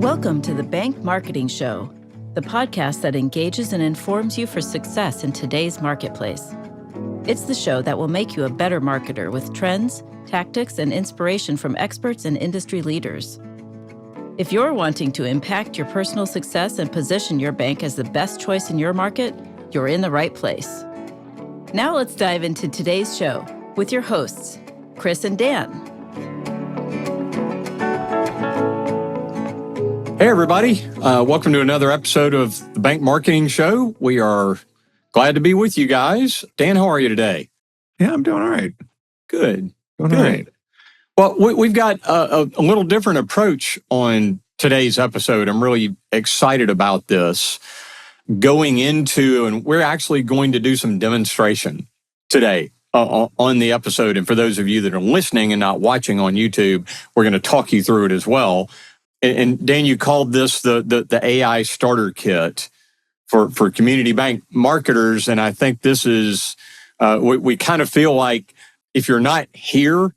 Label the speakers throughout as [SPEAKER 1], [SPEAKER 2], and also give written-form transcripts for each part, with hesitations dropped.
[SPEAKER 1] Welcome to the Bank Marketing Show, the podcast that engages and informs you for success in today's marketplace. It's the show that will make you a better marketer with trends, tactics, and inspiration from experts and industry leaders. If you're wanting to impact your personal success and position your bank as the best choice in your market, you're in the right place. Now let's dive into today's show with your hosts, Chris and Dan.
[SPEAKER 2] Hey, everybody. Welcome to another episode of the Bank Marketing Show. We are glad to be with you guys. Dan, how are you today?
[SPEAKER 3] Yeah, I'm doing all right.
[SPEAKER 2] Good.
[SPEAKER 3] Doing
[SPEAKER 2] Good.
[SPEAKER 3] all right.
[SPEAKER 2] Well, we've got a little different approach on today's episode. I'm really excited about this going into, and we're actually going to do some demonstration today on the episode. And for those of you that are listening and not watching on YouTube, we're going to talk you through it as well. And Dan, you called this the AI starter kit for community bank marketers. And I think this is, we kind of feel like if you're not here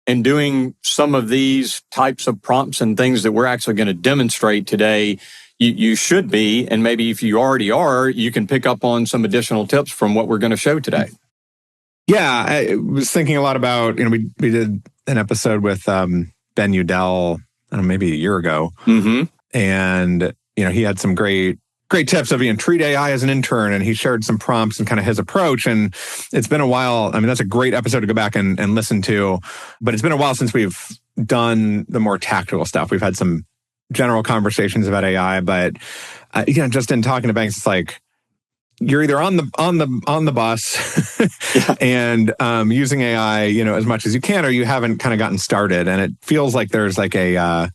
[SPEAKER 2] and doing some of these types of prompts and things that we're actually going to demonstrate today, you should be. And maybe if you already are, you can pick up on some additional tips from what we're going to show today.
[SPEAKER 3] Yeah, I was thinking a lot about, we did an episode with Ben Udell, I don't know, maybe a year ago.
[SPEAKER 2] Mm-hmm.
[SPEAKER 3] And, he had some great tips of, treat AI as an intern, and he shared some prompts and kind of his approach. And it's been a while. I mean, that's a great episode to go back and listen to, but it's been a while since we've done the more tactical stuff. We've had some general conversations about AI, but, just in talking to banks, it's like, you're either on the bus
[SPEAKER 2] Yeah.
[SPEAKER 3] and using AI, as much as you can, or you haven't kind of gotten started. And it feels like there's like a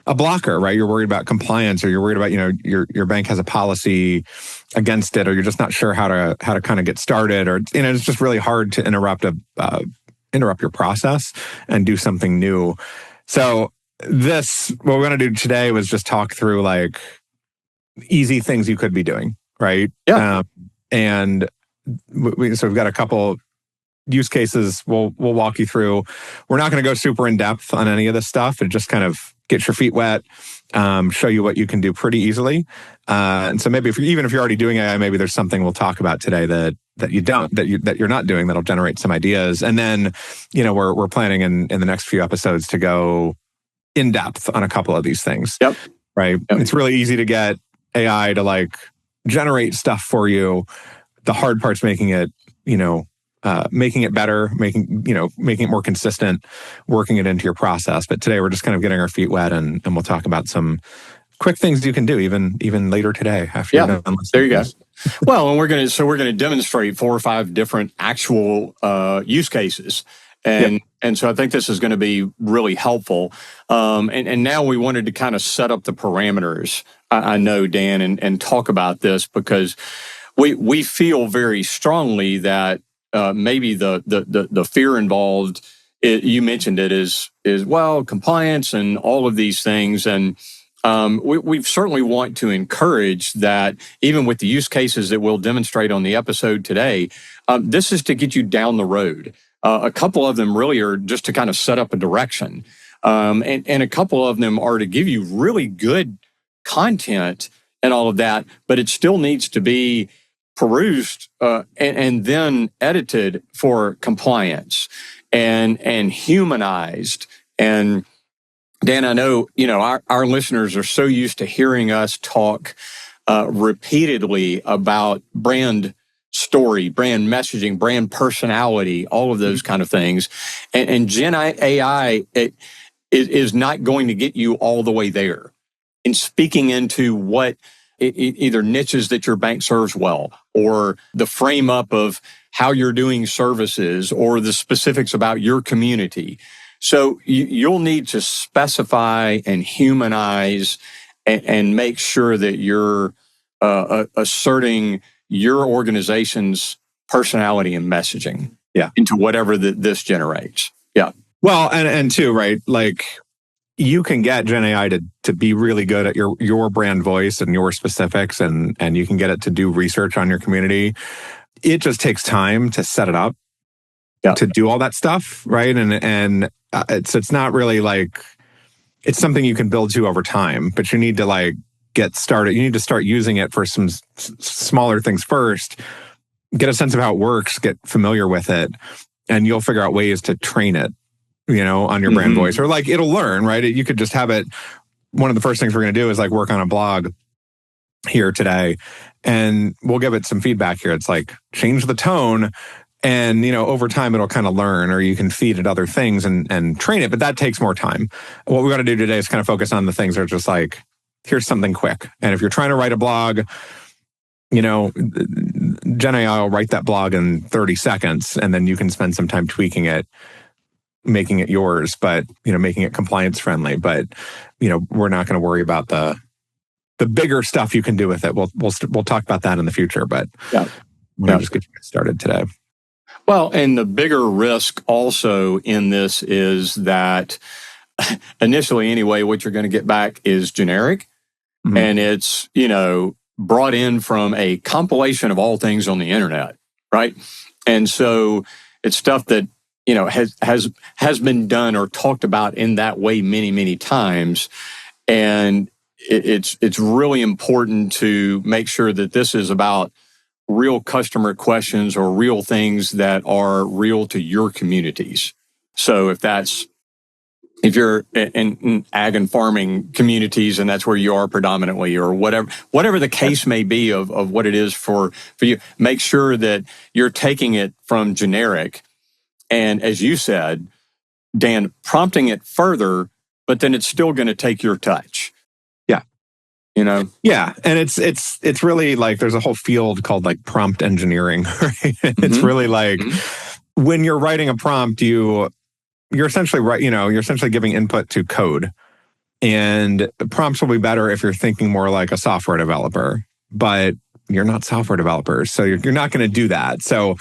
[SPEAKER 3] blocker, right? You're worried about compliance, or you're worried about, your bank has a policy against it, or you're just not sure how to kind of get started, or it's just really hard to interrupt your process and do something new. So what we're going to do today was just talk through like easy things you could be doing. Right.
[SPEAKER 2] Yeah.
[SPEAKER 3] And we've got a couple use cases we'll walk you through. We're not going to go super in depth on any of this stuff. It just kind of get your feet wet, show you what you can do pretty easily. And so maybe even if you're already doing AI, maybe there's something we'll talk about today that you're not doing that'll generate some ideas. And then, we're planning in the next few episodes to go in depth on a couple of these things.
[SPEAKER 2] Yep.
[SPEAKER 3] Right.
[SPEAKER 2] Yep.
[SPEAKER 3] It's really easy to get AI to like generate stuff for you. The hard part's making it better, making it more consistent, working it into your process. But today we're just kind of getting our feet wet, and we'll talk about some quick things you can do even later today. After
[SPEAKER 2] yeah, there you go. Well, and we're going to demonstrate 4 or 5 different actual use cases. And so I think this is going to be really helpful. And now we wanted to kind of set up the parameters, I know, Dan, and talk about this because we feel very strongly that maybe the fear involved, you mentioned it, is compliance and all of these things. And we certainly want to encourage that even with the use cases that we'll demonstrate on the episode today, this is to get you down the road. A couple of them really are just to kind of set up a direction. And a couple of them are to give you really good content and all of that, but it still needs to be perused and then edited for compliance and humanized. And Dan, I know, our listeners are so used to hearing us talk repeatedly about brand story, brand messaging, brand personality, all of those kind of things. And Gen AI is not going to get you all the way there in speaking into what either niches that your bank serves well, or the frame up of how you're doing services, or the specifics about your community. So you'll need to specify and humanize and make sure that you're asserting your organization's personality and messaging into whatever this generates. Yeah.
[SPEAKER 3] Well, and too, right? Like you can get Gen AI to be really good at your brand voice and your specifics, and you can get it to do research on your community. It just takes time to set it up to do all that stuff, right? And it's not really like it's something you can build to over time, but you need to like get started. You need to start using it for some smaller things first, get a sense of how it works, get familiar with it, and you'll figure out ways to train it, on your brand voice, or like it'll learn, right? You could just have it. One of the first things we're going to do is like work on a blog here today, and we'll give it some feedback here. It's like change the tone, and over time it'll kind of learn, or you can feed it other things and train it, but that takes more time. What we're going to do today is kind of focus on the things that are just like, here's something quick. And if you're trying to write a blog, Gen AI will write that blog in 30 seconds, and then you can spend some time tweaking it, making it yours, but making it compliance friendly. But we're not going to worry about the bigger stuff you can do with it. We'll talk about that in the future, but we'll just get you started today.
[SPEAKER 2] Well, and the bigger risk also in this is that initially anyway, what you're going to get back is generic, and it's brought in from a compilation of all things on the internet, right? And so it's stuff that has been done or talked about in that way many, many times. And it's really important to make sure that this is about real customer questions or real things that are real to your communities. So if you're in ag and farming communities and that's where you are predominantly, or whatever the case may be of what it is for you, make sure that you're taking it from generic. And as you said, Dan, prompting it further, but then it's still going to take your touch.
[SPEAKER 3] Yeah.
[SPEAKER 2] Yeah.
[SPEAKER 3] And it's really like, there's a whole field called like prompt engineering, right? It's really like when you're writing a prompt, you're essentially you're essentially giving input to code. And the prompts will be better if you're thinking more like a software developer, but you're not software developers, so you're not going to do that. So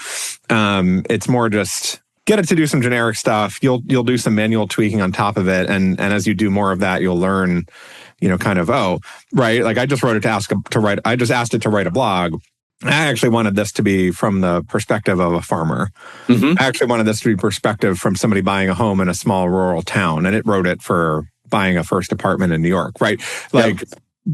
[SPEAKER 3] it's more just get it to do some generic stuff. You'll do some manual tweaking on top of it, and as you do more of that, you'll learn, kind of right. Like I just wrote it to ask to write. I just asked it to write a blog. I actually wanted this to be from the perspective of a farmer. I actually wanted this to be perspective from somebody buying a home in a small rural town, and it wrote it for buying a first apartment in New York, right? Like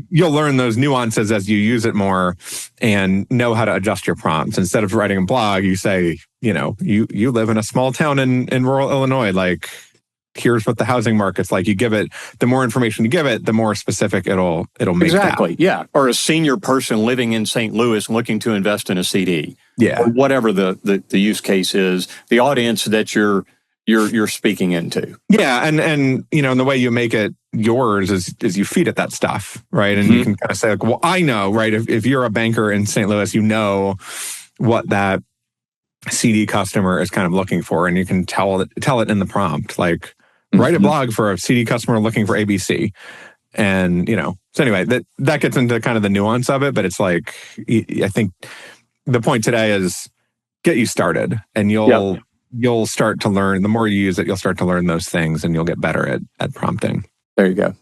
[SPEAKER 3] you'll learn those nuances as you use it more and know how to adjust your prompts. Instead of writing a blog, you say, you live in a small town in rural Illinois, like here's what the housing market's like. You give it, the more information you give it, the more specific it'll make.
[SPEAKER 2] Exactly. Yeah. Or a senior person living in St. Louis looking to invest in a CD.
[SPEAKER 3] Yeah.
[SPEAKER 2] Or whatever the use case is, the audience that you're speaking into.
[SPEAKER 3] Yeah. And the way you make it yours is you feed it that stuff, right? And you can kind of say like, well, I know, right? If you're a banker in St. Louis, you know what that CD customer is kind of looking for, and you can tell it in the prompt, like write a blog for a CD customer looking for ABC. And, so anyway, that gets into kind of the nuance of it, but it's like, I think the point today is get you started, and you'll start to learn. The more you use it, you'll start to learn those things, and you'll get better at prompting.
[SPEAKER 2] There you go.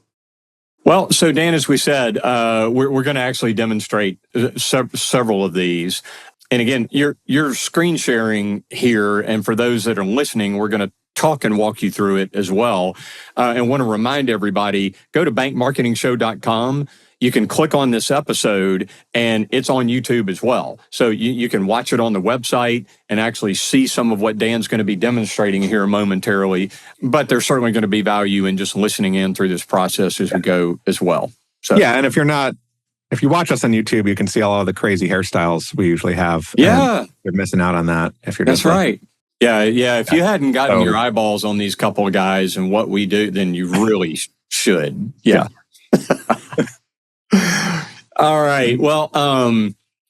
[SPEAKER 2] Well, so Dan, as we said, we're going to actually demonstrate several of these. And again, you're screen sharing here, and for those that are listening, we're going to talk and walk you through it as well. And want to remind everybody, go to bankmarketingshow.com. You can click on this episode, and it's on YouTube as well. So you can watch it on the website and actually see some of what Dan's going to be demonstrating here momentarily. But there's certainly going to be value in just listening in through this process as we go as well. So
[SPEAKER 3] yeah, and if you watch us on YouTube, you can see all of the crazy hairstyles we usually have.
[SPEAKER 2] Yeah.
[SPEAKER 3] You're missing out on that if you're
[SPEAKER 2] That's right. Yeah. If you hadn't gotten your eyeballs on these couple of guys and what we do, then you really should. Yeah. All right. Well,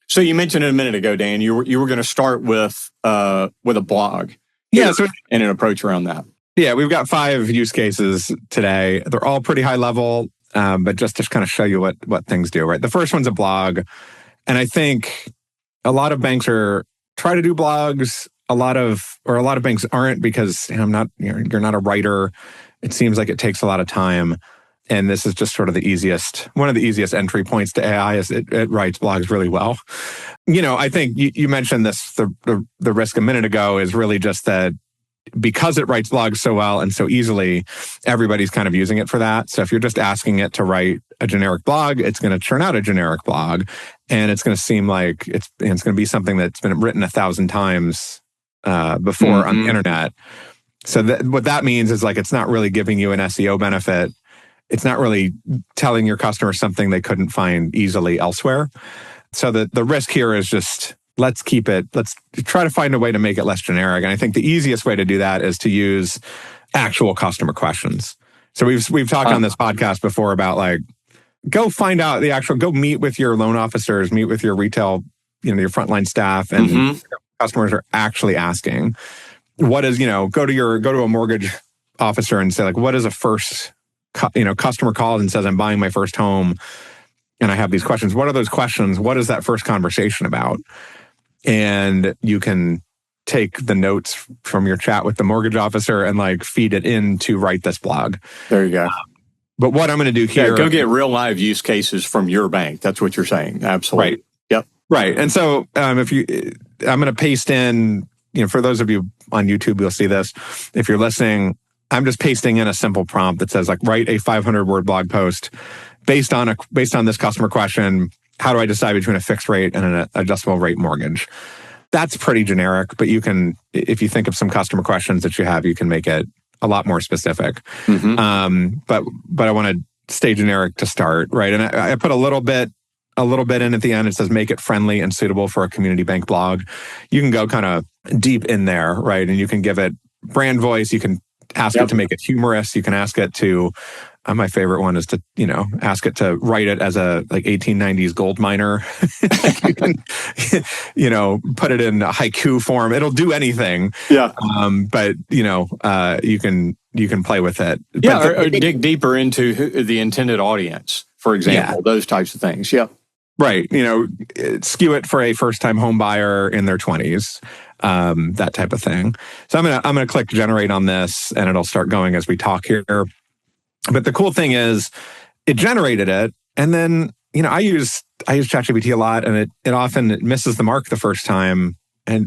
[SPEAKER 2] so you mentioned it a minute ago, Dan, you were going to start with a blog.
[SPEAKER 3] Yeah.
[SPEAKER 2] And an approach around that.
[SPEAKER 3] Yeah. We've got 5 use cases today. They're all pretty high level. But just to kind of show you what things do, right? The first one's a blog. And I think a lot of banks try to do blogs. A lot of banks aren't, because you're not a writer. It seems like it takes a lot of time. And this is just sort of one of the easiest entry points to AI is it writes blogs really well. I think you mentioned this, the risk a minute ago is really just that because it writes blogs so well and so easily, everybody's kind of using it for that. So if you're just asking it to write a generic blog, it's going to churn out a generic blog, and it's going to seem like it's going to be something that's been written 1,000 times before on the internet. So what that means is like it's not really giving you an SEO benefit. It's not really telling your customers something they couldn't find easily elsewhere. So the risk here is just let's try to find a way to make it less generic. And I think the easiest way to do that is to use actual customer questions. So we've talked on this podcast before about like, go find out go meet with your loan officers, meet with your retail, your frontline staff, and customers are actually asking. What is, go to a mortgage officer and say like, what is a first, customer calls and says, I'm buying my first home and I have these questions. What are those questions? What is that first conversation about? And you can take the notes from your chat with the mortgage officer and like feed it in to write this blog.
[SPEAKER 2] There you go.
[SPEAKER 3] But what I'm going to do here...
[SPEAKER 2] Yeah, go get real live use cases from your bank. That's what you're saying. Absolutely.
[SPEAKER 3] Right.
[SPEAKER 2] Yep.
[SPEAKER 3] Right. And so I'm going to paste in, for those of you on YouTube, you'll see this. If you're listening, I'm just pasting in a simple prompt that says like, write a 500-word blog post based on this customer question. How do I decide between a fixed rate and an adjustable rate mortgage? That's pretty generic, but you can, if you think of some customer questions that you have, you can make it a lot more specific. But I want to stay generic to start, right? And I put a little bit in at the end. It says make it friendly and suitable for a community bank blog. You can go kind of deep in there, right? And you can give it brand voice. You can ask it to make it humorous. You can ask it to, my favorite one is to, ask it to write it as a 1890s gold miner. You can, put it in a haiku form. It'll do anything. Yeah. But you can play with it.
[SPEAKER 2] Yeah. Or dig deeper into the intended audience, for example, those types of things. Yeah.
[SPEAKER 3] Right. Skew it for a first-time home buyer in their 20s. That type of thing. So I'm gonna click generate on this, and it'll start going as we talk here. But the cool thing is, it generated it, and then I use ChatGPT a lot, and it often misses the mark the first time,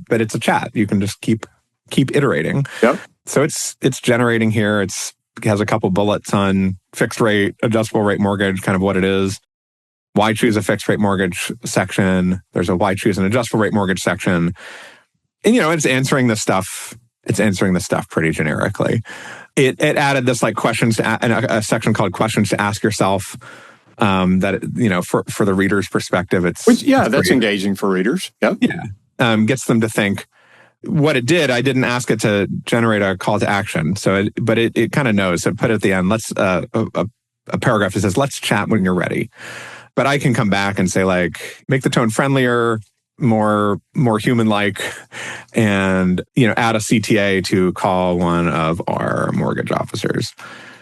[SPEAKER 3] but it's a chat. You can just keep iterating. Yep. So it's generating here. It has a couple bullets on fixed rate, adjustable rate mortgage, kind of what it is. Why choose a fixed rate mortgage section? There's a why choose an adjustable rate mortgage section. And, it's answering this stuff. It's answering this stuff pretty generically. It added this like questions to a section called questions to ask yourself. That for the reader's perspective, that's
[SPEAKER 2] engaging for readers. Yep.
[SPEAKER 3] Yeah. Gets them to think. What it did, I didn't ask it to generate a call to action. So, but it kind of knows. So put it at the end. Let's a paragraph that says, "Let's chat when you're ready." But I can come back and say like, make the tone friendlier, more human-like, and add a CTA to call one of our mortgage officers.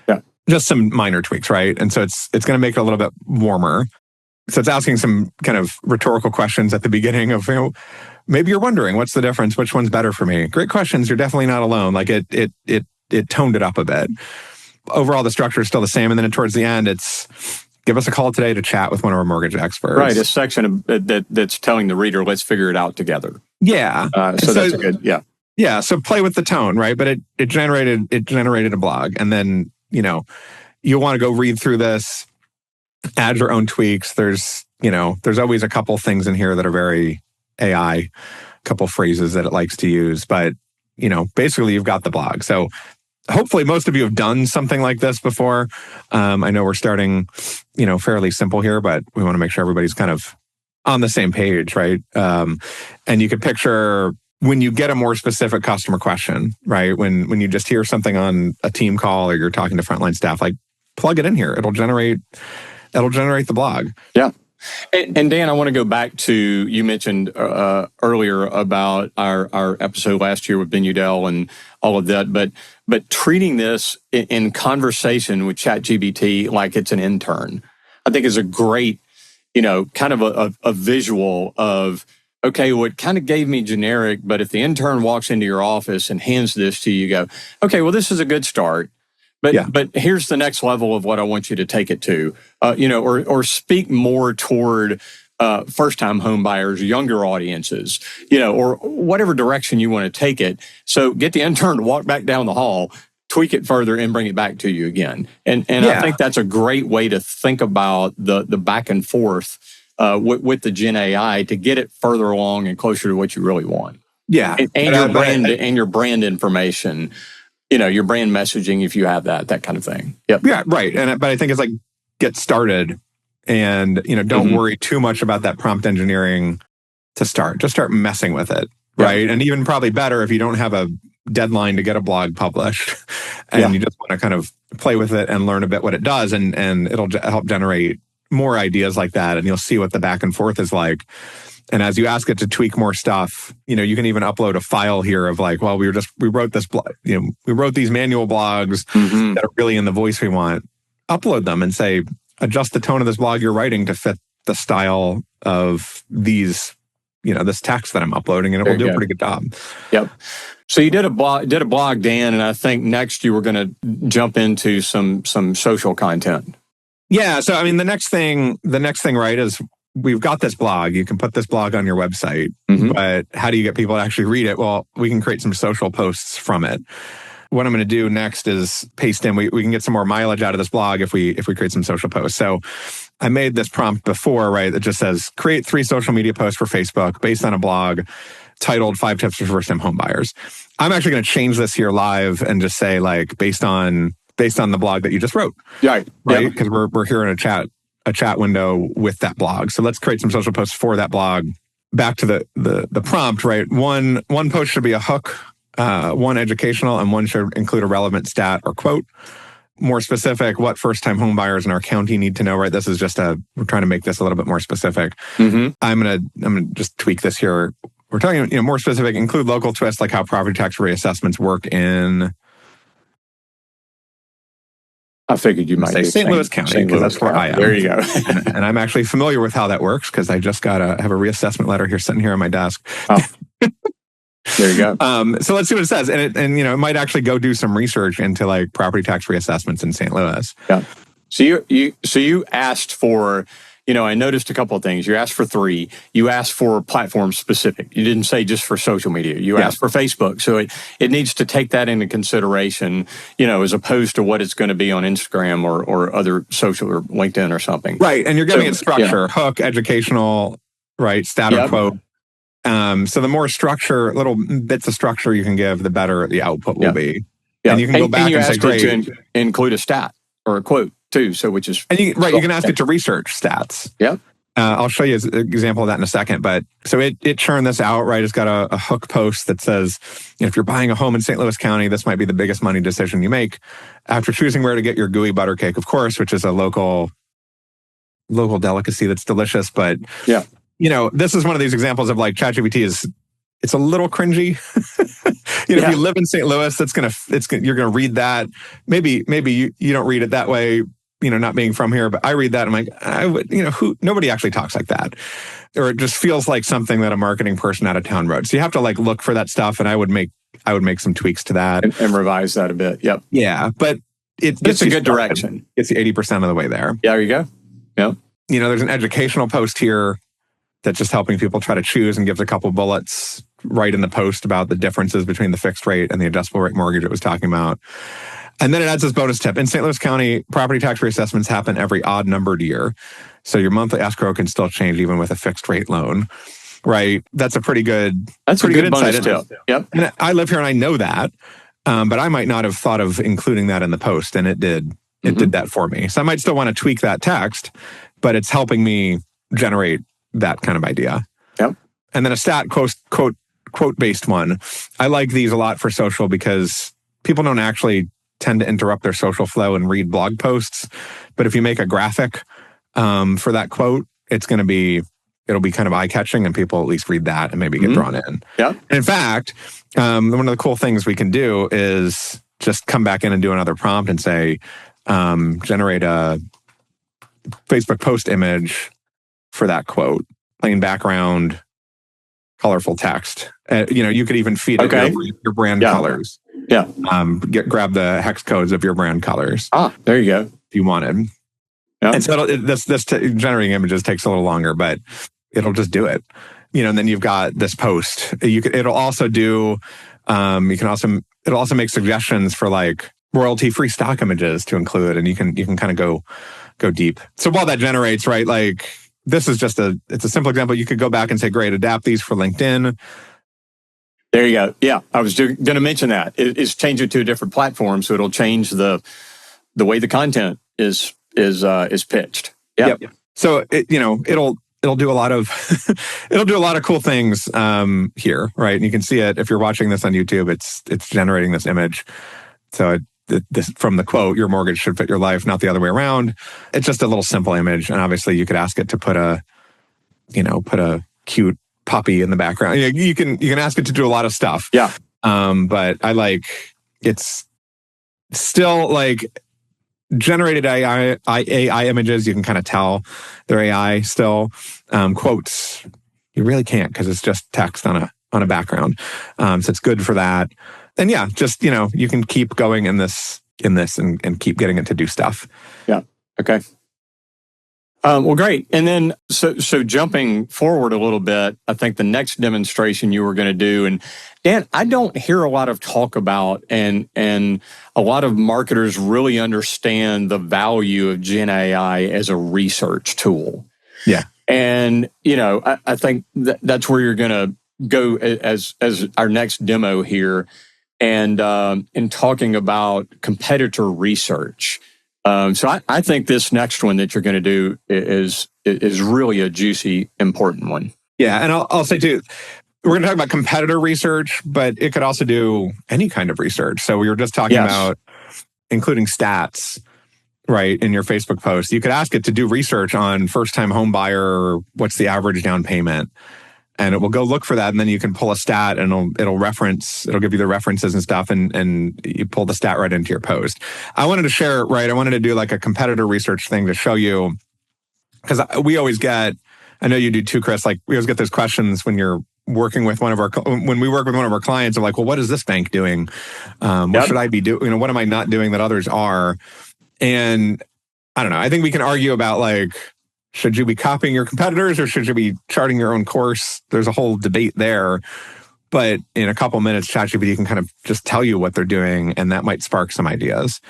[SPEAKER 3] Yeah, just some minor tweaks, right? And so it's going to make it a little bit warmer. So it's asking some kind of rhetorical questions at the beginning of maybe you're wondering what's the difference, which one's better for me. Great questions. You're definitely not alone. Like it toned it up a bit. Overall, the structure is still the same, and then towards the end, it's give us a call today to chat with one of our mortgage experts.
[SPEAKER 2] Right, a section that's telling the reader, let's figure it out together.
[SPEAKER 3] Yeah.
[SPEAKER 2] So that's good. Yeah.
[SPEAKER 3] Yeah. So play with the tone, right? But it generated a blog, and then you'll want to go read through this, add your own tweaks. There's always a couple things in here that are very AI, a couple phrases that it likes to use, but basically you've got the blog. So hopefully most of you have done something like this before. I know we're starting, fairly simple here, but we want to make sure everybody's kind of on the same page, right? And you could picture when you get a more specific customer question, right? When you just hear something on a team call or you're talking to frontline staff, like plug it in here. It'll generate the blog.
[SPEAKER 2] Yeah. And Dan, I want to go back to, you mentioned earlier about our episode last year with Ben Udell and all of that, but treating this in conversation with ChatGPT like it's an intern, I think is a great, kind of a visual of, okay, well, it kind of gave me generic, but if the intern walks into your office and hands this to you, you go, okay, well, this is a good start. But here's the next level of what I want you to take it to, or speak more toward first-time home buyers, younger audiences, or whatever direction you want to take it. So get the intern to walk back down the hall, tweak it further, and bring it back to you again. And I think that's a great way to think about the back and forth with the Gen AI to get it further along and closer to what you really want.
[SPEAKER 3] Yeah,
[SPEAKER 2] and your brand information. Your brand messaging, if you have that kind of thing. Yep.
[SPEAKER 3] Yeah, right. But I think it's like, get started and, don't worry too much about that prompt engineering to start. Just start messing with it, right? Yeah. And even probably better if you don't have a deadline to get a blog published and you just want to kind of play with it and learn a bit what it does, and it'll help generate more ideas like that, and you'll see what the back and forth is like. And as you ask it to tweak more stuff, you can even upload a file here of like, well, we wrote this blog, we wrote these manual blogs that are really in the voice we want. Upload them and say, adjust the tone of this blog you're writing to fit the style of these, this text that I'm uploading, and it will do a pretty good job.
[SPEAKER 2] Yep. So you did a blog, Dan, and I think next you were going to jump into some social content.
[SPEAKER 3] Yeah. So I mean, the next thing, right, is we've got this blog. You can put this blog on your website, but how do you get people to actually read it? Well, we can create some social posts from it. What I'm going to do next is paste in. We can get some more mileage out of this blog if we create some social posts. So I made this prompt before, right? That just says, create 3 social media posts for Facebook based on a blog titled 5 Tips for First-Time Homebuyers. I'm actually going to change this here live and just say, like, based on the blog that you just wrote.
[SPEAKER 2] Right.
[SPEAKER 3] Because we're here in a chat window with that blog. So let's create some social posts for that blog. Back to the prompt, right? One post should be a hook, one educational, and one should include a relevant stat or quote. More specific, what first-time home buyers in our county need to know, right? This is just we're trying to make this a little bit more specific. I'm gonna just tweak this here. We're talking, more specific, include local twists like how property tax reassessments work in.
[SPEAKER 2] I figured you might say
[SPEAKER 3] St. Louis County, because that's where I am.
[SPEAKER 2] There you go.
[SPEAKER 3] and I'm actually familiar with how that works because I just have a reassessment letter here sitting here on my desk.
[SPEAKER 2] Oh. There you go.
[SPEAKER 3] So let's see what it says, and it might actually go do some research into like property tax reassessments in St. Louis.
[SPEAKER 2] Yeah. So you asked for. I noticed a couple of things. You asked for 3. You asked for platform specific. You didn't say just for social media. You asked for Facebook. So it needs to take that into consideration, as opposed to what it's going to be on Instagram or other social or LinkedIn or something.
[SPEAKER 3] Right. And you're giving it structure, hook, educational, right, stat or quote. So the more structure, little bits of structure you can give, the better the output will be. Yeah. And you can go back and say, great.
[SPEAKER 2] To include a stat or a quote. Too, so which is
[SPEAKER 3] you can ask it to research stats.
[SPEAKER 2] Yeah,
[SPEAKER 3] I'll show you an example of that in a second. But so it churned this out, right? It's got a hook post that says, if you're buying a home in St. Louis County, this might be the biggest money decision you make. After choosing where to get your gooey butter cake, of course, which is a local delicacy that's delicious. But this is one of these examples of like ChatGPT it's a little cringy. If you live in St. Louis, you're gonna read that. Maybe you don't read it that way. Not being from here, but I read that. I'm like, nobody actually talks like that, or it just feels like something that a marketing person out of town wrote. So you have to like look for that stuff, and I would make some tweaks to that
[SPEAKER 2] and revise that a bit. Yep.
[SPEAKER 3] Yeah, but
[SPEAKER 2] it's a good direction.
[SPEAKER 3] It's 80% of the way there.
[SPEAKER 2] Yeah, there you go. Yep.
[SPEAKER 3] There's an educational post here that's just helping people try to choose and gives a couple bullets right in the post about the differences between the fixed rate and the adjustable rate mortgage it was talking about. And then it adds this bonus tip. In St. Louis County, property tax reassessments happen every odd numbered year. So your monthly escrow can still change even with a fixed rate loan, right? That's a pretty good
[SPEAKER 2] bonus tip. Yep.
[SPEAKER 3] And I live here and I know that, but I might not have thought of including that in the post, and it did. It did that for me. So I might still want to tweak that text, but it's helping me generate that kind of idea.
[SPEAKER 2] Yep.
[SPEAKER 3] And then a stat quote-based one. I like these a lot for social because people don't actually tend to interrupt their social flow and read blog posts. But if you make a graphic for that quote, it'll be kind of eye-catching, and people at least read that and maybe get drawn in.
[SPEAKER 2] Yeah.
[SPEAKER 3] In fact, one of the cool things we can do is just come back in and do another prompt and say, generate a Facebook post image for that quote, plain background, colorful text. You could even feed it your brand colors.
[SPEAKER 2] Yeah.
[SPEAKER 3] Grab the hex codes of your brand colors.
[SPEAKER 2] There you go.
[SPEAKER 3] If you wanted. Yeah. And so this generating images takes a little longer, but it'll just do it. And then you've got this post. It'll also do. It'll also make suggestions for like royalty-free stock images to include, and you can kind of go deep. So while that generates, right, like this is it's a simple example. You could go back and say, great, adapt these for LinkedIn.
[SPEAKER 2] There you go. Yeah, I was going to mention that. It's change it to a different platform, so it'll change the way the content is pitched. Yeah. Yep.
[SPEAKER 3] So it'll do a lot of cool things here, right? And you can see it if you're watching this on YouTube. It's generating this image. So this from the quote, "Your mortgage should fit your life, not the other way around." It's just a little simple image, and obviously you could ask it to put a cute puppy in the background. You can ask it to do a lot of stuff.
[SPEAKER 2] Yeah.
[SPEAKER 3] But it's still like generated AI images. You can kind of tell they're AI still. Quotes, you really can't because it's just text on a background. So it's good for that. And yeah, just you can keep going in this and keep getting it to do stuff.
[SPEAKER 2] Yeah. Okay. Well, great. And then, so jumping forward a little bit, I think the next demonstration you were going to do, and Dan, I don't hear a lot of talk about, and a lot of marketers really understand the value of Gen AI as a research tool.
[SPEAKER 3] Yeah.
[SPEAKER 2] And, I think that's where you're going to go as our next demo here, and in talking about competitor research. So I think this next one that you're going to do is really a juicy, important one.
[SPEAKER 3] Yeah, and I'll say too, we're going to talk about competitor research, but it could also do any kind of research. So we were just talking about including stats, right, in your Facebook post. You could ask it to do research on first-time home buyer, what's the average down payment, and it will go look for that, and then you can pull a stat, and it'll give you the references and stuff, and you pull the stat right into your post. I wanted to share, right? I wanted to do like a competitor research thing to show you, because we always get, I know you do too, Chris, like we always get those questions when you're working with when we work with one of our clients, of like, well, what is this bank doing? What should I be doing? What am I not doing that others are? And I don't know. I think we can argue about like, should you be copying your competitors or should you be charting your own course? There's a whole debate there. But in a couple minutes, ChatGPT can kind of just tell you what they're doing, and that might spark some ideas.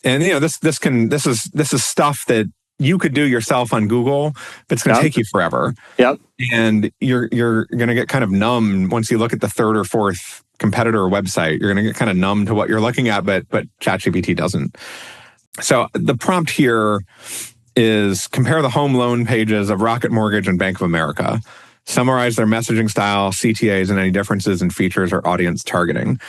[SPEAKER 3] And this is stuff that you could do yourself on Google, but it's going to take you forever.
[SPEAKER 2] Yep.
[SPEAKER 3] And you're going to get kind of numb once you look at the third or fourth competitor website. You're going to get kind of numb to what you're looking at, but ChatGPT doesn't. So the prompt here is compare the home loan pages of Rocket Mortgage and Bank of America. Summarize their messaging style, CTAs, and any differences in features or audience targeting.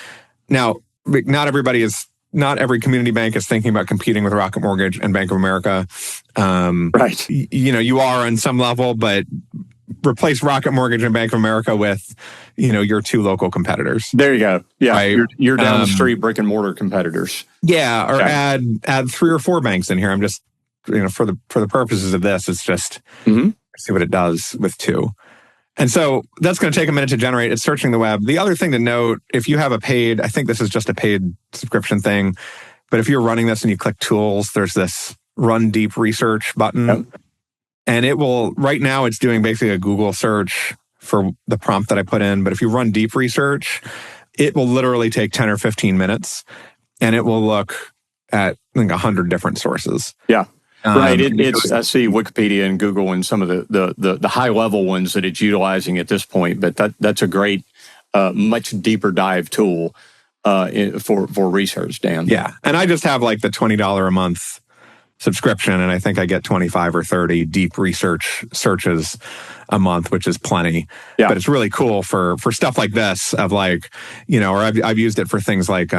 [SPEAKER 3] Now, not every community bank is thinking about competing with Rocket Mortgage and Bank of America.
[SPEAKER 2] Right.
[SPEAKER 3] You are on some level, but replace Rocket Mortgage and Bank of America with, your two local competitors.
[SPEAKER 2] There you go. Yeah,
[SPEAKER 3] right?
[SPEAKER 2] You're down the street brick and mortar competitors.
[SPEAKER 3] Yeah, or add 3 or 4 banks in here. I'm just, for the purposes of this, it's just see what it does with 2. And so that's going to take a minute to generate. It's searching the web. The other thing to note, if you have I think this is just a paid subscription thing, but if you're running this and you click tools, there's this run deep research button. Yep. And it will, right now it's doing basically a Google search for the prompt that I put in. But if you run deep research, it will literally take 10 or 15 minutes and it will look at, I think, 100 different sources.
[SPEAKER 2] Yeah. Right. I see Wikipedia and Google and some of the high level ones that it's utilizing at this point, but that's a great, much deeper dive tool for research, Dan.
[SPEAKER 3] Yeah. And I just have like the $20 a month subscription, and I think I get 25 or 30 deep research searches a month, which is plenty. Yeah. But it's really cool for stuff like this of like, or I've used it for things like,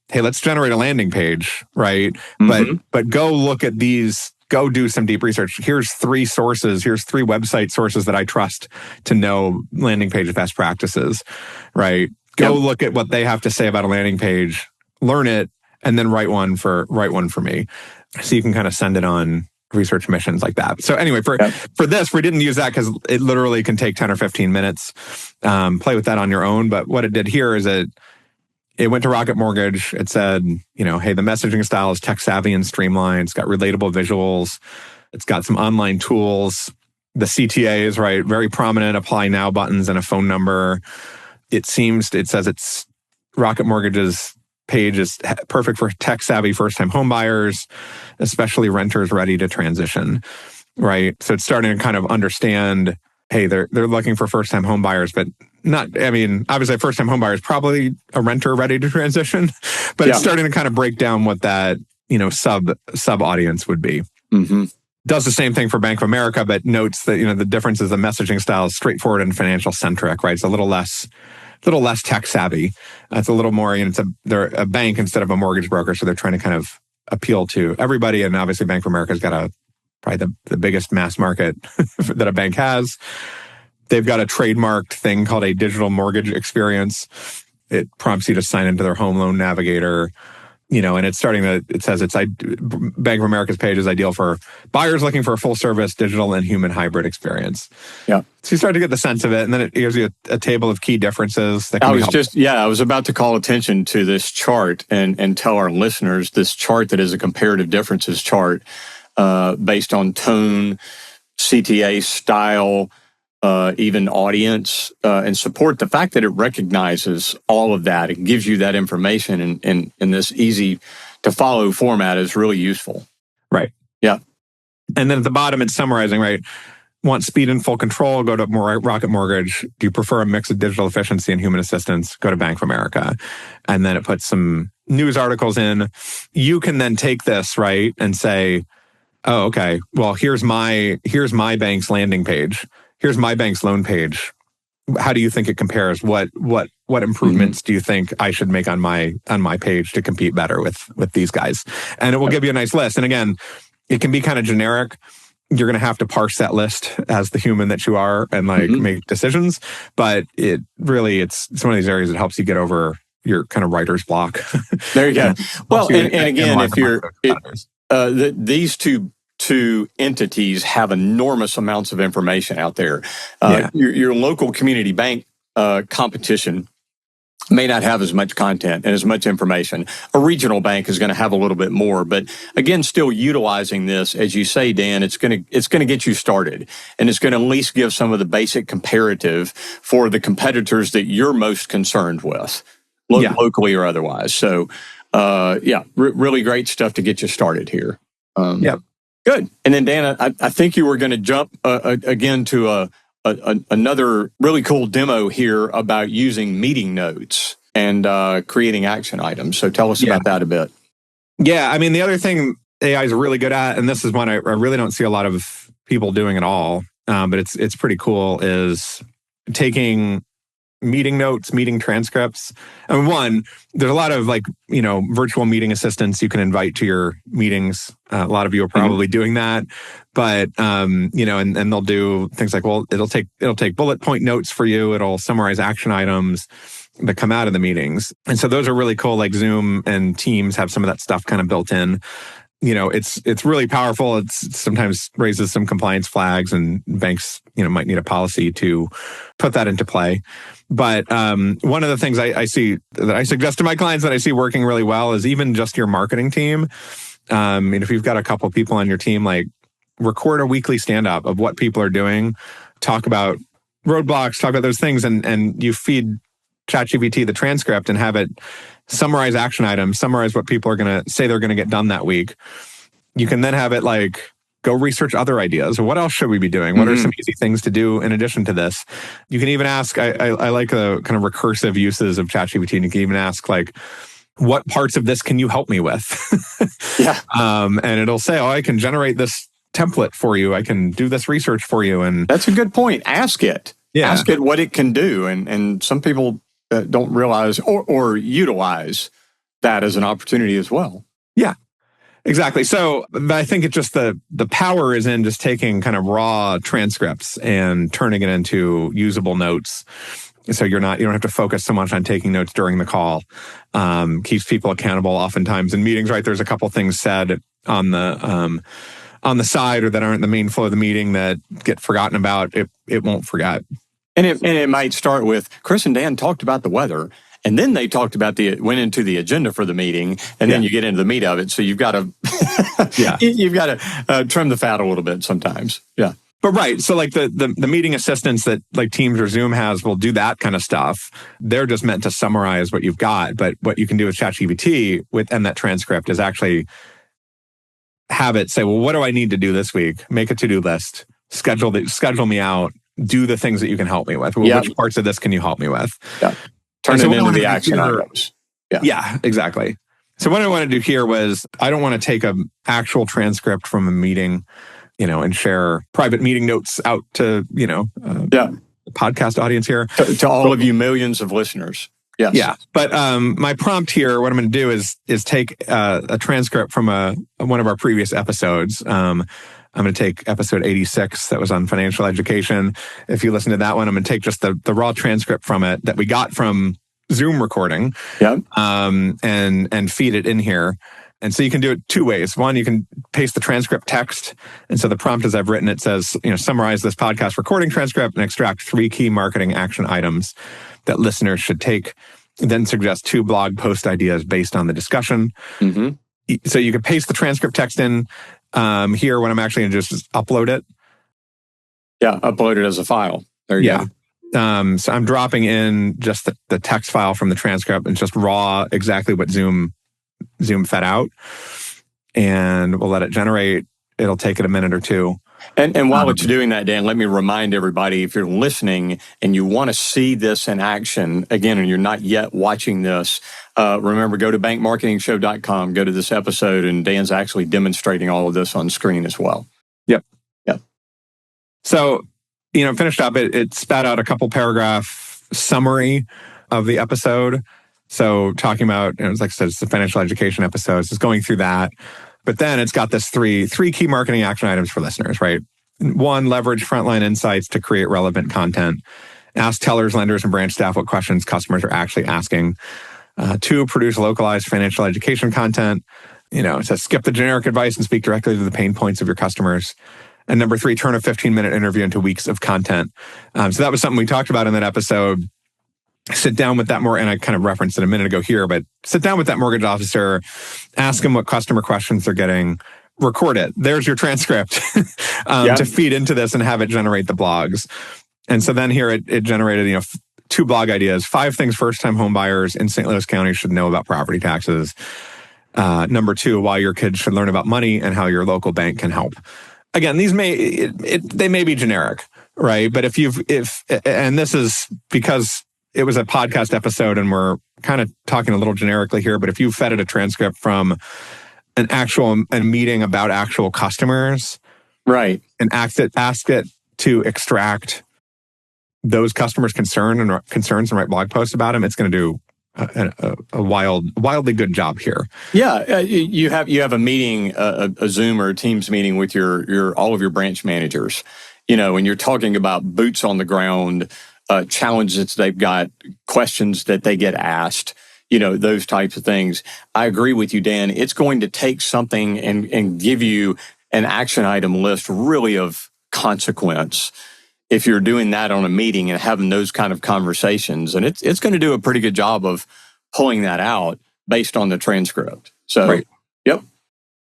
[SPEAKER 3] hey, let's generate a landing page, right? But go look at these, go do some deep research. Here's 3 sources. Here's 3 website sources that I trust to know landing page best practices, right? Go look at what they have to say about a landing page, learn it, and then write one for me. So you can kind of send it on research missions like that. So anyway, for this, we didn't use that because it literally can take 10 or 15 minutes. Play with that on your own. But what it did here is it went to Rocket Mortgage. It said, hey, the messaging style is tech savvy and streamlined. It's got relatable visuals. It's got some online tools. the CTAs, right? Very prominent apply now buttons and a phone number. It says it's Rocket Mortgage's page is perfect for tech-savvy first-time home buyers, especially renters ready to transition, right? So it's starting to kind of understand, hey, they're looking for first-time home buyers, but obviously a first-time home buyer is probably a renter ready to transition, but it's starting to kind of break down what that, sub audience would be.
[SPEAKER 2] Mm-hmm.
[SPEAKER 3] Does the same thing for Bank of America, but notes that, the difference is the messaging style is straightforward and financial centric, right? It's a little less tech savvy. It's a little more, they're a bank instead of a mortgage broker. So they're trying to kind of appeal to everybody. And obviously Bank of America's got probably the biggest mass market that a bank has. They've got a trademarked thing called a digital mortgage experience. It prompts you to sign into their home loan navigator. And it says Bank of America's page is ideal for buyers looking for a full service digital and human hybrid experience.
[SPEAKER 2] Yeah.
[SPEAKER 3] So you start to get the sense of it, and then it gives you a table of key differences. That
[SPEAKER 2] I was about to call attention to this chart and tell our listeners this chart that is a comparative differences chart based on tone, CTA style, even audience, and support. The fact that it recognizes all of that, it gives you that information in this easy to follow format is really useful.
[SPEAKER 3] Right.
[SPEAKER 2] Yeah.
[SPEAKER 3] And then at the bottom, it's summarizing, right? Want speed and full control? Go to Rocket Mortgage. Do you prefer a mix of digital efficiency and human assistance? Go to Bank of America. And then it puts some news articles in. You can then take this, right, and say, oh, okay, well, here's my bank's landing page. Here's my bank's loan page. How do you think it compares? What improvements do you think I should make on my page to compete better with these guys? And it will give you a nice list. And again, it can be kind of generic. You're going to have to parse that list as the human that you are and make decisions. But it's one of these areas that helps you get over your kind of writer's block.
[SPEAKER 2] There you go. Well, and again, these two entities have enormous amounts of information out there. Your local community bank competition may not have as much content and as much information. A regional bank is going to have a little bit more, but again, still utilizing this, as you say, Dan, it's going to get you started, and it's going to at least give some of the basic comparative for the competitors that you're most concerned with, locally or otherwise. So, really great stuff to get you started here. Good. And then, Dan, I think you were going to jump again to another really cool demo here about using meeting notes and creating action items. So tell us about that a bit.
[SPEAKER 3] Yeah, the other thing AI is really good at, and this is one I really don't see a lot of people doing at all, but it's pretty cool, is taking meeting notes, meeting transcripts. One, there's a lot of virtual meeting assistants you can invite to your meetings. A lot of you are probably doing that, but and they'll do things like, well, it'll take bullet point notes for you. It'll summarize action items that come out of the meetings. And so those are really cool. Like Zoom and Teams have some of that stuff kind of built in. It's really powerful. It's sometimes raises some compliance flags, and banks, might need a policy to put that into play. But one of the things I see that I suggest to my clients that I see working really well is even just your marketing team. If you've got a couple people on your team, record a weekly stand-up of what people are doing, talk about roadblocks, talk about those things, and you feed ChatGPT the transcript and have it summarize action items, summarize what people are going to say they're going to get done that week. You can then have it go research other ideas. What else should we be doing? What are some easy things to do in addition to this? You can even ask, I like the kind of recursive uses of ChatGPT, and you can even ask what parts of this can you help me with? And it'll say, I can generate this template for you. I can do this research for you. And
[SPEAKER 2] that's a good point. Ask it. Yeah. Ask it what it can do. And some people don't realize or utilize that as an opportunity as well.
[SPEAKER 3] Yeah, exactly. So I think it's just the power is in just taking kind of raw transcripts and turning it into usable notes. So you don't have to focus so much on taking notes during the call. Keeps people accountable. Oftentimes in meetings, right, there's a couple things said on the side or that aren't the main flow of the meeting that get forgotten about. It won't forget.
[SPEAKER 2] And it might start with Chris and Dan talked about the weather, and then they talked about went into the agenda for the meeting, and then you get into the meat of it. So you've got to you've got to trim the fat a little bit sometimes. Yeah.
[SPEAKER 3] But right, so like the meeting assistants that like Teams or Zoom has will do that kind of stuff. They're just meant to summarize what you've got. But what you can do with ChatGPT and that transcript is actually have it say, well, what do I need to do this week? Make a to-do list, schedule me out, do the things that you can help me with. Well, which parts of this can you help me with?
[SPEAKER 2] Yeah. Turn it into the action items.
[SPEAKER 3] Yeah, exactly. So what I want to do here was I don't want to take an actual transcript from a meeting, and share private meeting notes out to, the podcast audience here.
[SPEAKER 2] To all of you millions of listeners. Yes.
[SPEAKER 3] Yeah. But my prompt here, what I'm going to do is take a transcript from one of our previous episodes. I'm going to take episode 86 that was on financial education. If you listen to that one, I'm going to take just the raw transcript from it that we got from Zoom recording and feed it in here. And so you can do it two ways. One, you can paste the transcript text. And so the prompt as I've written it says, summarize this podcast recording transcript and extract 3 key marketing action items that listeners should take. Then suggest 2 blog post ideas based on the discussion. Mm-hmm. So you can paste the transcript text in here when I'm actually going to just upload it.
[SPEAKER 2] Yeah, upload it as a file. There you go.
[SPEAKER 3] So I'm dropping in just the text file from the transcript and just raw exactly what Zoom fed out, and we'll let it generate. It'll take it a minute or two.
[SPEAKER 2] And while it's doing that, Dan, let me remind everybody, if you're listening and you want to see this in action, again, and you're not yet watching this, remember, go to bankmarketingshow.com, go to this episode, and Dan's actually demonstrating all of this on screen as well.
[SPEAKER 3] Yep.
[SPEAKER 2] Yep.
[SPEAKER 3] So, finished up, it spat out a couple paragraph summary of the episode. So talking about, like I said, it's the financial education episode. So it's going through that. But then it's got this three key marketing action items for listeners, right? 1, leverage frontline insights to create relevant content. Ask tellers, lenders, and branch staff what questions customers are actually asking. 2, produce localized financial education content. It says skip the generic advice and speak directly to the pain points of your customers. And number 3, turn a 15-minute interview into weeks of content. So that was something we talked about in that episode. Sit down with that and I kind of referenced it a minute ago here, but sit down with that mortgage officer, ask them what customer questions they're getting, record it. There's your transcript to feed into this and have it generate the blogs. And so then here it generated, 2 blog ideas, 5 things first-time home buyers in St. Louis County should know about property taxes. Number 2, why your kids should learn about money and how your local bank can help. Again, these they may be generic, right? But and this is because it was a podcast episode and we're kind of talking a little generically here, but if you fed it a transcript from a meeting about actual customers,
[SPEAKER 2] right,
[SPEAKER 3] and ask it to extract those customers' concerns and write blog posts about them, it's going to do a wildly good job here.
[SPEAKER 2] Yeah, you have a meeting, a Zoom or a Teams meeting with your all of your branch managers, and you're talking about boots on the ground. Challenges they've got, questions that they get asked, those types of things. I agree with you, Dan. It's going to take something and give you an action item list really of consequence if you're doing that on a meeting and having those kind of conversations. And it's going to do a pretty good job of pulling that out based on the transcript. So,
[SPEAKER 3] right.
[SPEAKER 2] Yep.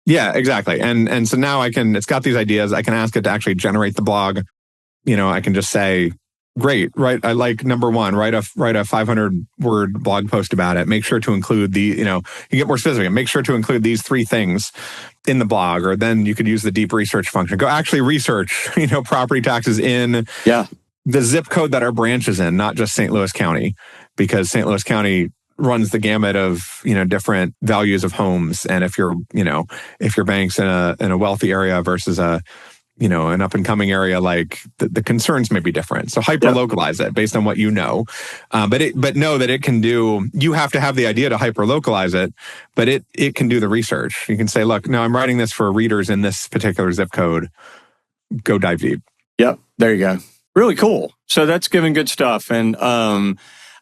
[SPEAKER 3] Yeah, exactly. And so now it's got these ideas. I can ask it to actually generate the blog. I can just say, great, right? I like number 1, write a 500-word blog post about it. Make sure to include you get more specific. Make sure to include these 3 things in the blog, or then you could use the deep research function. Go actually research, property taxes in the zip code that our branch is in, not just St. Louis County, because St. Louis County runs the gamut of, different values of homes. And if your bank's in a wealthy area versus an up and coming area, like the concerns may be different. So hyper localize it based on what but know that it can do. You have to have the idea to hyper localize it, but it can do the research. You can say, look, no, I'm writing this for readers in this particular zip code. Go dive deep.
[SPEAKER 2] Yep, there you go. Really cool. So that's giving good stuff. And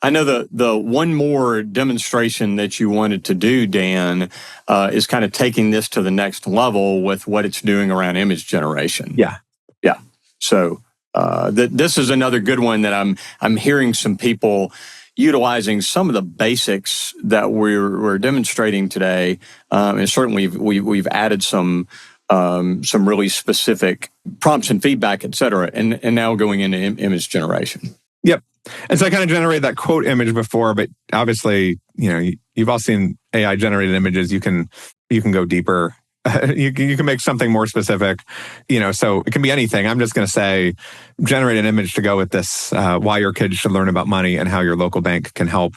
[SPEAKER 2] I know the one more demonstration that you wanted to do, Dan, is kind of taking this to the next level with what it's doing around image generation.
[SPEAKER 3] Yeah.
[SPEAKER 2] So this is another good one that I'm hearing some people utilizing some of the basics that we're demonstrating today, and certainly we've added some some really specific prompts and feedback, et cetera, and now going into image generation.
[SPEAKER 3] Yep. And so I kind of generated that quote image before, but obviously, you've all seen AI generated images. You can go deeper. You can make something more specific, so it can be anything. I'm just going to say, generate an image to go with this, why your kids should learn about money and how your local bank can help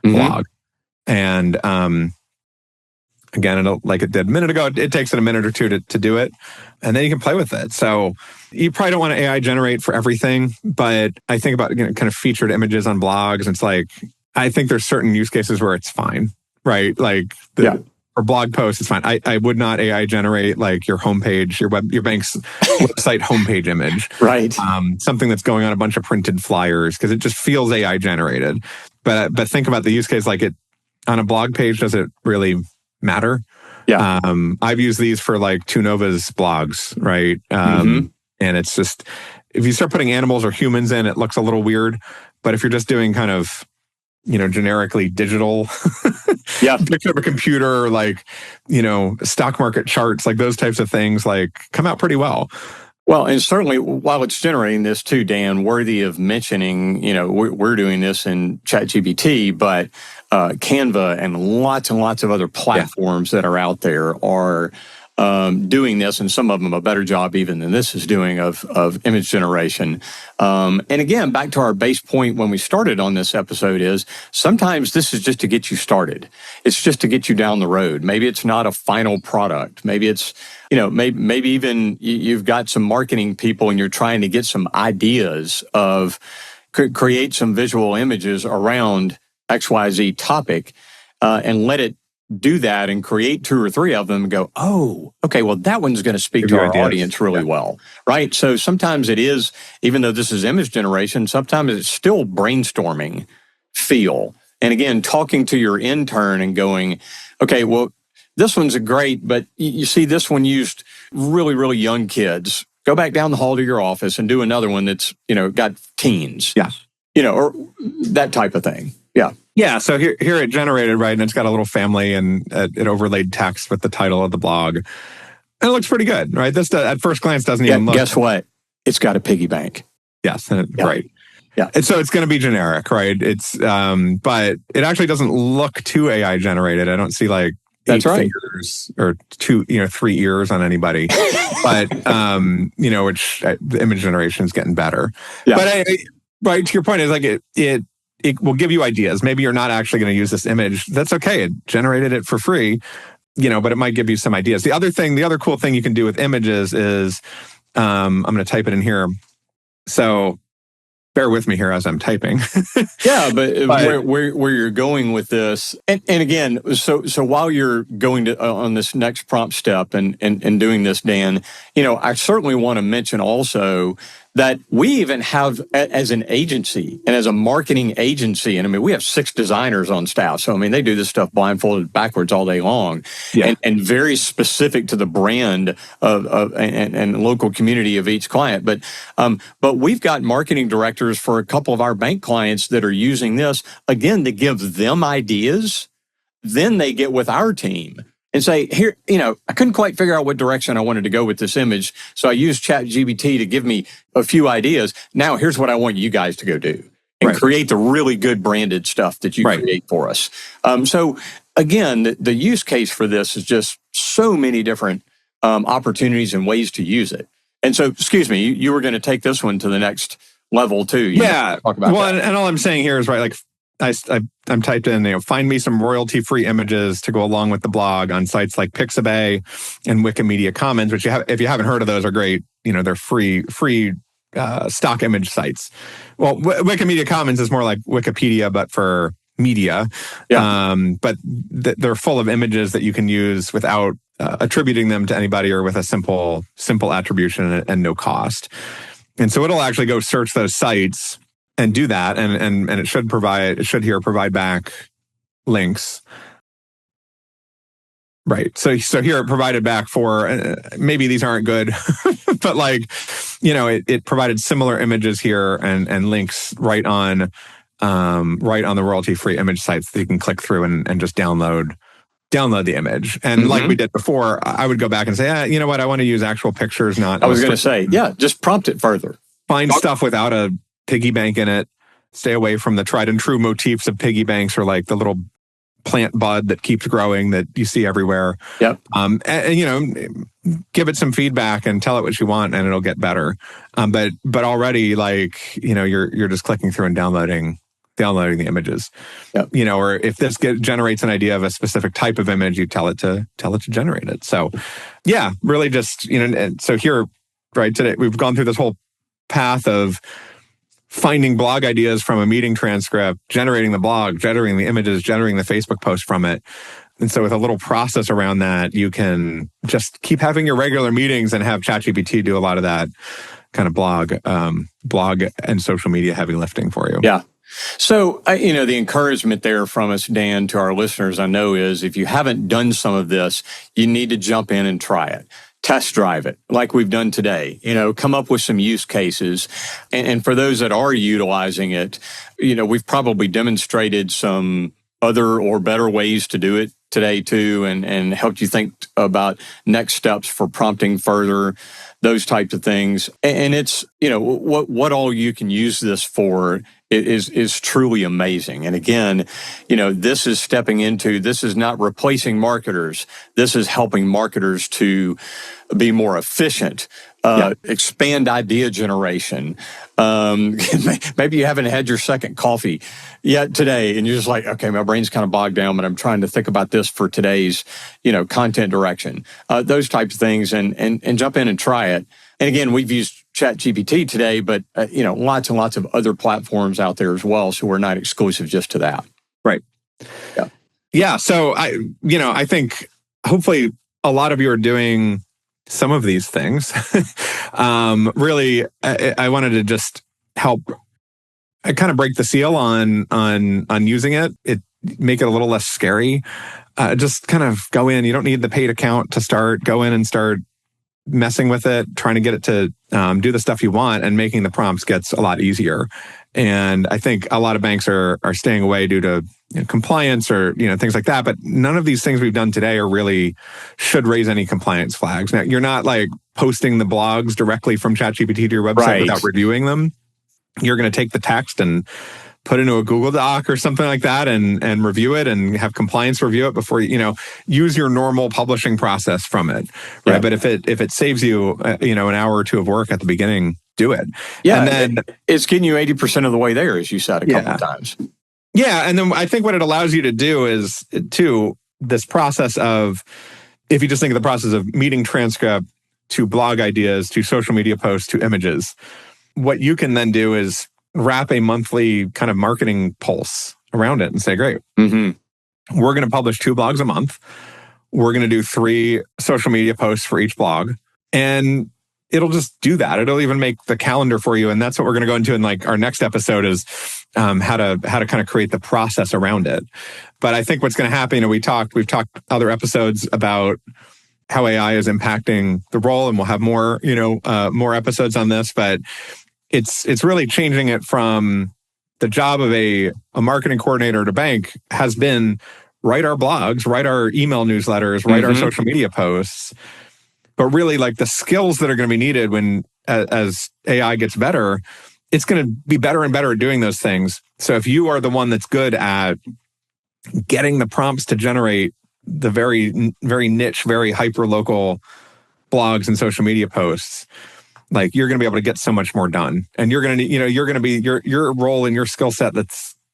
[SPEAKER 3] blog. And again, like it did a minute ago, it takes it a minute or two to do it, and then you can play with it. So you probably don't want to AI generate for everything, but I think about kind of featured images on blogs. And it's like, I think there's certain use cases where it's fine, right? Like for blog posts, it's fine. I would not AI generate like your homepage, your bank's website homepage image,
[SPEAKER 2] right?
[SPEAKER 3] Something that's going on a bunch of printed flyers, because it just feels AI generated. But think about the use case, like it on a blog page. Does it really matter?
[SPEAKER 2] Yeah.
[SPEAKER 3] I've used these for like Tunova's blogs, right? And it's just, if you start putting animals or humans in, it looks a little weird. But if you're just doing kind of, generically digital picture of a computer, like, stock market charts, like those types of things, like come out pretty well.
[SPEAKER 2] Well, and certainly while it's generating this too, Dan, worthy of mentioning, we're doing this in ChatGPT, but Canva and lots of other platforms that are out there are doing this, and some of them a better job even than this is doing of image generation. And again, back to our base point when we started on this episode is sometimes this is just to get you started. It's just to get you down the road. Maybe it's not a final product. Maybe it's, maybe even you've got some marketing people and you're trying to get some ideas of create some visual images around XYZ topic and let it do that and create 2 or 3 of them and go, oh, okay, well, that one's going to speak to our audience really well, right? So sometimes it is, even though this is image generation, sometimes it's still brainstorming feel. And again, talking to your intern and going, okay, well, this one's great, but you see this one used really, really young kids. Go back down the hall to your office and do another one that's, got teens.
[SPEAKER 3] Yeah.
[SPEAKER 2] Or that type of thing. Yeah.
[SPEAKER 3] Yeah, so here it generated, right, and it's got a little family, and it overlaid text with the title of the blog. And it looks pretty good, right? This at first glance doesn't even look...
[SPEAKER 2] Guess what? It's got a piggy bank.
[SPEAKER 3] Yes, right.
[SPEAKER 2] Yeah.
[SPEAKER 3] And so it's going to be generic, right? It's but it actually doesn't look too AI generated. I don't see like
[SPEAKER 2] That's
[SPEAKER 3] 8
[SPEAKER 2] right.
[SPEAKER 3] fingers or 3 ears on anybody. But which the image generation is getting better.
[SPEAKER 2] Yeah.
[SPEAKER 3] But right to your point is like it will give you ideas. Maybe you're not actually going to use this image. That's okay. It generated it for free, but it might give you some ideas. The other cool thing you can do with images is, I'm going to type it in here. So bear with me here as I'm typing.
[SPEAKER 2] Yeah, but where you're going with this, and again, so while you're going to on this next prompt step and doing this, Dan, I certainly want to mention also that we even have, as an agency and as a marketing agency, and I mean, we have 6 designers on staff. So, I mean, they do this stuff blindfolded backwards all day long, and very specific to the brand and local community of each client. But we've got marketing directors for a couple of our bank clients that are using this, again, to give them ideas. Then they get with our team and say, here, I couldn't quite figure out what direction I wanted to go with this image. So I used ChatGPT to give me a few ideas. Now here's what I want you guys to go do and create the really good branded stuff that you create for us. So again, the use case for this is just so many different opportunities and ways to use it. And so, excuse me, you were going to take this one to the next level too.
[SPEAKER 3] Talk
[SPEAKER 2] about
[SPEAKER 3] that. And all I'm saying here is like, I'm typed in, find me some royalty-free images to go along with the blog on sites like Pixabay and Wikimedia Commons, which if you haven't heard of those, are great. They're free stock image sites. Well, Wikimedia Commons is more like Wikipedia, but for media.
[SPEAKER 2] Yeah.
[SPEAKER 3] But they're full of images that you can use without attributing them to anybody or with a simple attribution and no cost. And so it'll actually go search those sites and do that, and it should provide back links. Right. So here it provided back for, maybe these aren't good, but it provided similar images here and links right on the royalty-free image sites that you can click through and just download download the image. And like we did before, I would go back and say, you know what, I want to use actual pictures, not...
[SPEAKER 2] I was going to say, just prompt it further.
[SPEAKER 3] Find stuff without a piggy bank in it. Stay away from the tried and true motifs of piggy banks, or like the little plant bud that keeps growing that you see everywhere.
[SPEAKER 2] Yep.
[SPEAKER 3] And give it some feedback and tell it what you want, and it'll get better. But already, like, you're just clicking through and downloading the images.
[SPEAKER 2] Yep.
[SPEAKER 3] Or if this generates an idea of a specific type of image, you tell it to generate it. So yeah, really just, and so here, right, today we've gone through this whole path of finding blog ideas from a meeting transcript, generating the blog, generating the images, generating the Facebook post from it. And so with a little process around that, you can just keep having your regular meetings and have ChatGPT do a lot of that kind of blog and social media heavy lifting for you.
[SPEAKER 2] Yeah. So, the encouragement there from us, Dan, to our listeners, I know, is if you haven't done some of this, you need to jump in and try it. Test drive it like we've done today, come up with some use cases. And for those that are utilizing it, we've probably demonstrated some other or better ways to do it today too, and helped you think about next steps for prompting further, those types of things. And it's, what all you can use this for is truly amazing. And again, this is not replacing marketers. This is helping marketers to be more efficient, expand idea generation. Maybe you haven't had your second coffee yet today, and you're just like, okay, my brain's kind of bogged down, but I'm trying to think about this for today's, content direction. Those types of things, and jump in and try it. And again, we've used ChatGPT today, but lots and lots of other platforms out there as well. So we're not exclusive just to that.
[SPEAKER 3] Right.
[SPEAKER 2] Yeah.
[SPEAKER 3] Yeah. So I think hopefully a lot of you are doing some of these things. Really, I wanted to just help kind of break the seal on using it. Make it a little less scary. Just kind of go in. You don't need the paid account to start. Go in and start messing with it, trying to get it to do the stuff you want, and making the prompts gets a lot easier. And I think a lot of banks are staying away due to compliance or things like that. But none of these things we've done today should raise any compliance flags. Now, you're not like posting the blogs directly from ChatGPT to your website without reviewing them. You're going to take the text and put into a Google Doc or something like that and review it and have compliance review it before use your normal publishing process from it. Right. Yeah. But if it saves you, an hour or two of work at the beginning, do it.
[SPEAKER 2] Yeah. And then it's getting you 80% of the way there, as you said a couple of times.
[SPEAKER 3] Yeah. And then I think what it allows you to do is this process of, if you just think of the process of meeting transcript to blog ideas, to social media posts, to images, what you can then do is wrap a monthly kind of marketing pulse around it and say, great, we're going to publish 2 blogs a month. We're going to do 3 social media posts for each blog. And it'll just do that. It'll even make the calendar for you. And that's what we're going to go into in like our next episode is how to kind of create the process around it. But I think what's going to happen, we've talked other episodes about how AI is impacting the role, and we'll have more episodes on this, but it's really changing it from the job of a marketing coordinator at a bank has been write our blogs, write our email newsletters, write our social media posts. But really, like the skills that are going to be needed as AI gets better, it's going to be better and better at doing those things. So if you are the one that's good at getting the prompts to generate the very, very niche, very hyper-local blogs and social media posts, like you're going to be able to get so much more done. And you're going to, you're going to be your role and your skill set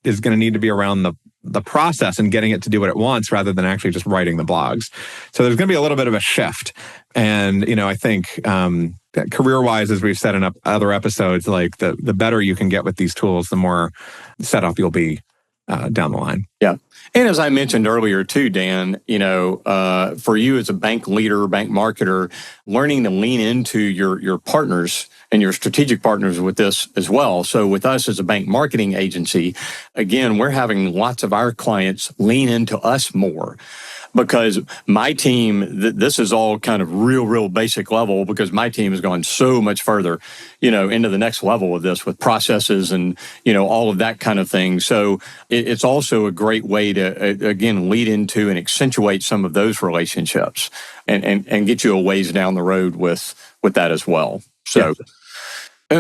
[SPEAKER 3] is going to need to be around the process and getting it to do what it wants rather than actually just writing the blogs. So there's going to be a little bit of a shift. And, I think that career-wise, as we've said in other episodes, like the better you can get with these tools, the more set up you'll be down the line.
[SPEAKER 2] Yeah. And as I mentioned earlier too, Dan, for you as a bank leader, bank marketer, learning to lean into your partners and your strategic partners with this as well. So with us as a bank marketing agency, again, we're having lots of our clients lean into us more. because my team, this is all kind of real basic level, because my team has gone so much further, into the next level of this with processes and, all of that kind of thing. So it's also a great way to, again, lead into and accentuate some of those relationships and get you a ways down the road with that as well. So. Yeah.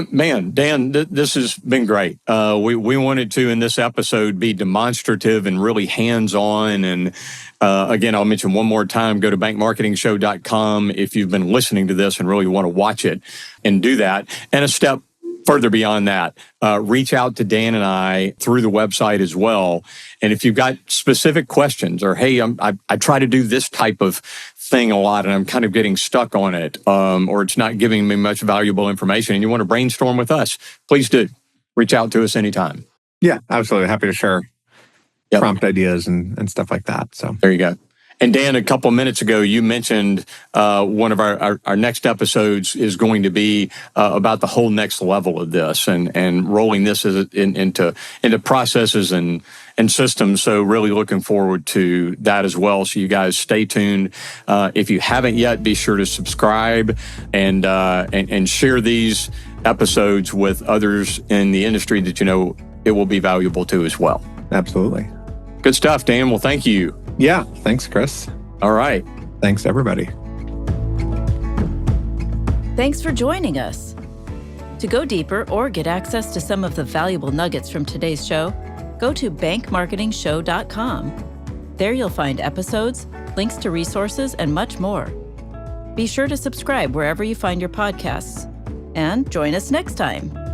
[SPEAKER 2] Man, Dan, this has been great. We wanted to, in this episode, be demonstrative and really hands-on. And again, I'll mention one more time, go to bankmarketingshow.com if you've been listening to this and really want to watch it and do that. And a step further beyond that, reach out to Dan and I through the website as well. And if you've got specific questions or, hey, I try to do this type of thing a lot and I'm kind of getting stuck on it, or it's not giving me much valuable information and you want to brainstorm with us, please do. Reach out to us anytime.
[SPEAKER 3] Yeah, absolutely. Happy to share prompt ideas and stuff like that. So
[SPEAKER 2] there you go. And Dan, a couple of minutes ago, you mentioned one of our next episodes is going to be about the whole next level of this and rolling this into processes and systems. So really looking forward to that as well. So you guys stay tuned. If you haven't yet, be sure to subscribe and share these episodes with others in the industry that it will be valuable to as well.
[SPEAKER 3] Absolutely.
[SPEAKER 2] Good stuff, Dan. Well, thank you.
[SPEAKER 3] Yeah. Thanks, Chris.
[SPEAKER 2] All right.
[SPEAKER 3] Thanks, everybody.
[SPEAKER 1] Thanks for joining us. To go deeper or get access to some of the valuable nuggets from today's show, go to bankmarketingshow.com. There you'll find episodes, links to resources, and much more. Be sure to subscribe wherever you find your podcasts. And join us next time.